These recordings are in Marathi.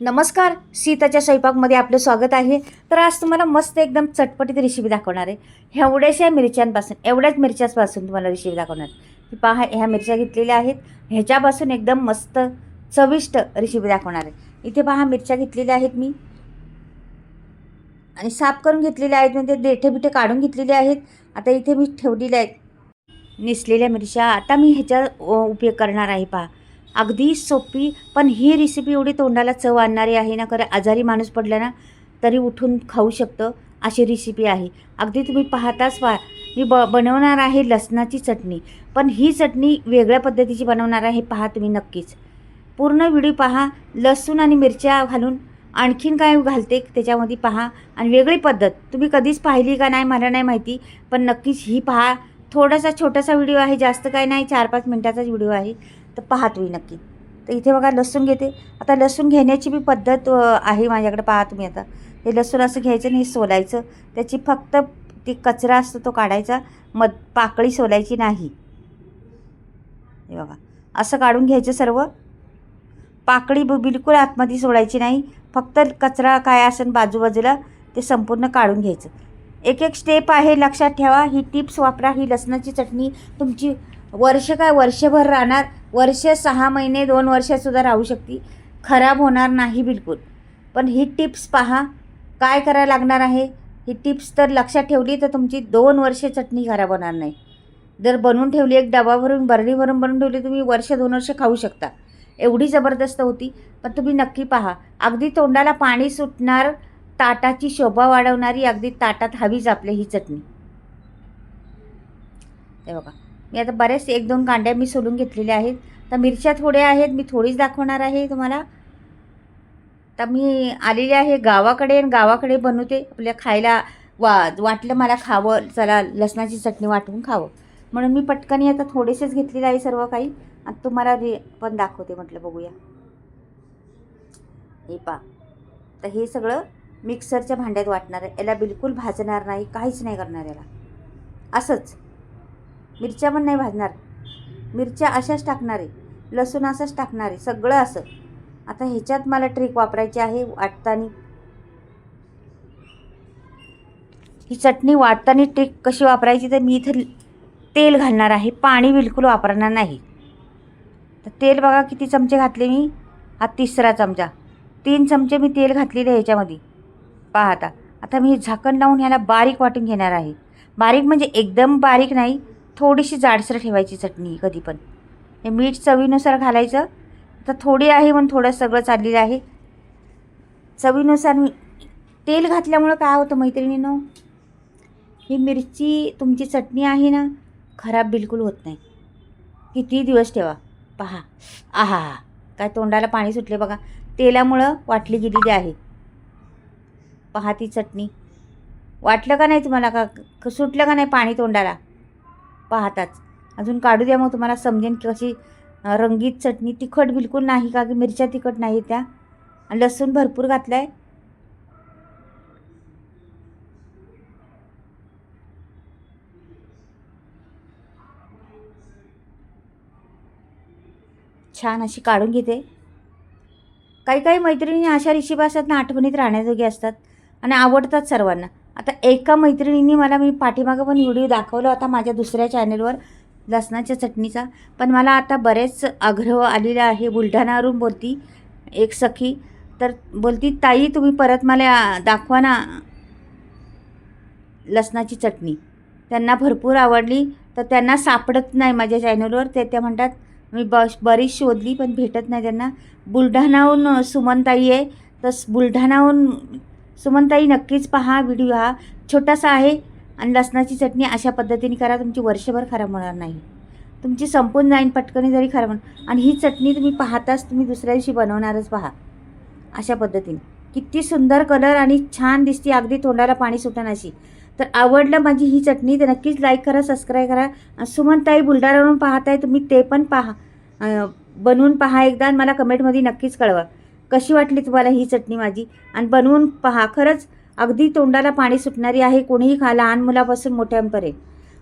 नमस्कार, सीताच्या स्वयंपाकमध्ये आपलं स्वागत आहे. तर आज तुम्हाला मस्त एकदम चटपटीत रेसिपी दाखवणार आहे. एवढ्याशा मिरच्यांपासून, एवढ्याच मिरच्यापासून तुम्हाला रेसिपी दाखवणार की पहा, ह्या मिरच्या घेतलेल्या आहेत. ह्याच्यापासून एकदम मस्त चविष्ट रेसिपी दाखवणार आहे. इथे पहा, मिरच्या घेतलेल्या आहेत मी आणि साफ करून घेतलेल्या आहेत. म्हणजे देठे बिठे काढून घेतलेले आहेत. आता इथे मी ठेवलेल्या आहेत निसलेल्या मिरच्या. आता मी ह्याचा उपयोग करणार आहे. पहा, अगदी सोपी, पण ही रेसिपी एवढी तोंडाला चव आणणारी आहे ना. खरं आजारी माणूस पडला ना तरी उठून खाऊ शकतं अशी रेसिपी आहे. अगदी तुम्ही पाहताच मी बनवणार आहे लसणाची चटणी. पण ही चटणी वेगळ्या पद्धतीची बनवणार आहे. पहा तुम्ही नक्कीच पूर्ण व्हिडिओ पहा. लसूण आणि मिरच्या घालून आणखीन काय घालते त्याच्यामध्ये पहा. आणि वेगळी पद्धत तुम्ही कधीच पाहिली का नाही मला नाही माहिती, पण नक्कीच ही पहा. थोडासा छोटासा व्हिडिओ आहे, जास्त काय नाही, 4-5 मिनटाचाच व्हिडिओ आहे. तर पहा तुम्ही नक्की. तर इथे बघा लसूण घेते. आता लसूण घेण्याची बी पद्धत आहे माझ्याकडे. पहा तुम्ही. आता हे लसूण असं घ्यायचं आणि हे सोलायचं. त्याची फक्त ती कचरा असतो तो काढायचा, पाकळी सोलायची नाही. हे बघा असं काढून घ्यायचं सर्व. पाकळी बिलकुल आतमध्ये सोडायची नाही. फक्त कचरा काय असेल बाजूबाजूला ते संपूर्ण काढून घ्यायचं. एक एक स्टेप आहे, लक्षात ठेवा. ही टिप्स वापरा. ही लसणाची चटणी तुमची वर्षभर राहणार. वर्ष, 6 महिने, 2 वर्षसुद्धा राहू शकते. खराब होणार नाही बिलकुल. पण ही टिप्स पहा काय करायला लागणार आहे. ही टिप्स तर लक्षात ठेवली तर तुमची 2 वर्षे चटणी खराब होणार नाही. जर बनवून ठेवली, एक डबा भरून, बरणी भरून बनवून ठेवली, तुम्ही वर्ष 2 वर्ष खाऊ शकता. एवढी जबरदस्त होती. पण तुम्ही नक्की पहा. अगदी तोंडाला पाणी सुटणार, ताटाची शोभा वाढवणारी, अगदी ताटात हवीच आपल्या ही चटणी. हे बघा, मी आता बरेच 1-2 कांड्या मी सोलून घेतलेल्या आहेत. तर मिरच्या थोड्या आहेत, मी थोडीच दाखवणार आहे तुम्हाला. तर मी आलेले आहे गावाकडे आणि गावाकडे बनवते. आपल्या खायला वाटलं मला खावं, चला लसणाची चटणी वाटून खावं म्हणून मी पटकनी आता थोडेसेच घेतलेले आहे सर्व काही. आणि तुम्हाला पण दाखवते म्हटलं, बघूया. हे पहा. तर हे सगळं मिक्सरच्या भांड्यात वाटणार आहे. याला बिलकुल भाजणार नाही, काहीच नाही करणार याला. असंच मिरच्या पण नाही भाजणार. मिरच्या अशाच टाकणार आहे, लसूण असंच टाकणार आहे, सगळं असं. आता ह्याच्यात मला ट्रिक वापरायची आहे वाटताना. ही चटणी वाटताना ट्रिक कशी वापरायची, तर मी इथं तेल घालणार आहे, पाणी बिलकुल वापरणार नाही. तर तेल बघा किती चमचे घातले मी. हा 3रा चमचा. 3 चमचे मी तेल घातलेले आहे ह्याच्यामध्ये. पहा आता मी झाकण लावून ह्याला बारीक वाटून घेणार आहे. बारीक म्हणजे एकदम बारीक नाही, थोडीशी जाडसर ठेवायची चटणी कधी पण. हे मीठ चवीनुसार घालायचं. तर थोडी आहे म्हणून थोडं सगळं चाललेलं आहे. चवीनुसार तेल घातल्यामुळं काय होतं मैत्रिणींनो, ही मिरची तुमची चटणी आहे ना, खराब बिलकुल होत नाही. किती दिवस ठेवा. पहा, आहा, काय तोंडाला पाणी सुटले बघा. तेलामुळं वाटली गेलेली आहे. पहा ती चटणी. वाटलं का नाही तुम्हाला, का सुटलं का नाही पाणी तोंडाला पाहताच. अजून काढू द्या, मग तुम्हाला समजेन की कशी रंगीत चटणी. तिखट बिलकुल नाही, का की मिरच्या तिखट नाही त्या. आणि लसूण भरपूर घातलं आहे. छान अशी काढून घेते. काही काही मैत्रिणी अशा रेसिपी असतात ना, आठवणीत राहण्याजोगी असतात आणि आवडतात सर्वांना. आता एका मैत्रिणींनी मी पाठीमागं पण व्हिडिओ दाखवला होता माझ्या दुसऱ्या चॅनलवर लसणाच्या चटणीचा. पण मला आता बरेच आग्रह आलेला आहे. बुलढाण्यावरून बोलती एक सखी. तर बोलती, ताई तुम्ही परत मला दाखवा ना लसणाची चटणी. त्यांना भरपूर आवडली. तर त्यांना सापडत नाही माझ्या चॅनलवर. त्या म्हणतात मी बरीच शोधली पण भेटत नाही त्यांना. बुलढाण्याहून सुमनताई आहे. तर बुलढाण्याहून सुमनताई नक्कीच पहा व्हिडिओ. हा छोटासा आहे. आणि लसणाची चटणी अशा पद्धतीने करा, तुमची वर्षभर खराब होणार नाही. तुमची संपून जाईन पटकनी जरी खराब होणार. आणि ही चटणी तुम्ही पाहताच तुम्ही दुसऱ्या दिवशी बनवणारच. पहा अशा पद्धतीने किती सुंदर कलर आणि छान दिसते, अगदी तोंडाला पाणी सुटन अशी. तर आवडलं माझी ही चटणी तर नक्कीच लाईक करा, सबस्क्राईब करा. सुमनताई बुलढाण्यावरून पाहताय तुम्ही, ते पण पहा, बनवून पहा एकदा. मला कमेंटमध्ये नक्कीच कळवा कशी वाटली तुम्हाला ही चटणी माझी. आणि बनवून पहा, खरंच अगदी तोंडाला पाणी सुटणारी आहे. कोणीही खा, लहान मुलापासून मोठ्यांपर्यंत.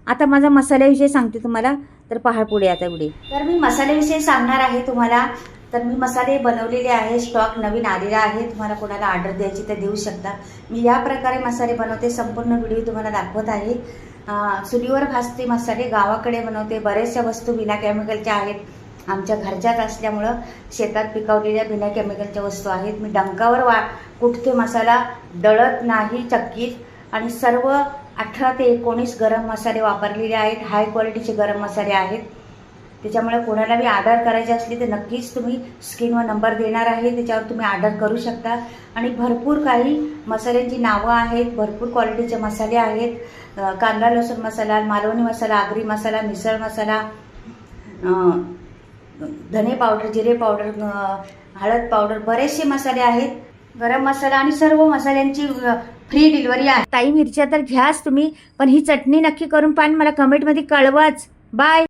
आता माझा मसाल्याविषयी सांगते तुम्हाला. तर पहा पुढे आता तर मी मसाल्याविषयी सांगणार आहे तुम्हाला. तर मी मसाले बनवलेले आहे, स्टॉक नवीन आलेला आहे. तुम्हाला कोणाला ऑर्डर द्यायची तर देऊ शकता. मी या प्रकारे मसाले बनवते, संपूर्ण व्हिडिओ तुम्हाला दाखवत आहे. चुलीवर भाजते मसाले, गावाकडे बनवते. बऱ्याचशा वस्तू बिना केमिकलच्या आहेत, आमच्या घरच्याच असल्यामुळं शेतात पिकवलेल्या बिना केमिकलच्या वस्तू आहेत. मी डंकावर कुठते मसाला दळत नाही चक्कीत, आणि सर्व 18 ते 19 गरम मसाले वापरलेले आहेत. हाय क्वालिटीचे गरम मसाले आहेत. त्याच्यामुळे कोणाला बी ऑर्डर करायची असली तर नक्कीच तुम्ही स्क्रीनवर नंबर देणार आहे, त्याच्यावर तुम्ही ऑर्डर करू शकता. आणि भरपूर काही मसाल्यांची नावं आहेत, भरपूर क्वालिटीचे मसाले आहेत. कांदा लसूण मसाला, मालवणी मसाला, आगरी मसाला, मिसळ मसाला, धने पावडर, जिरे पावडर, हळद पावडर, बरेचसे मसाले आहेत. गरम मसाला आणि सर्व मसाल्यांची फ्री डिलिव्हरी आहे. ताई मिरच्या तर घ्याच तुम्ही, पण ही चटणी नक्की करून पाहा, मला कमेंटमध्ये कळवाच. बाय.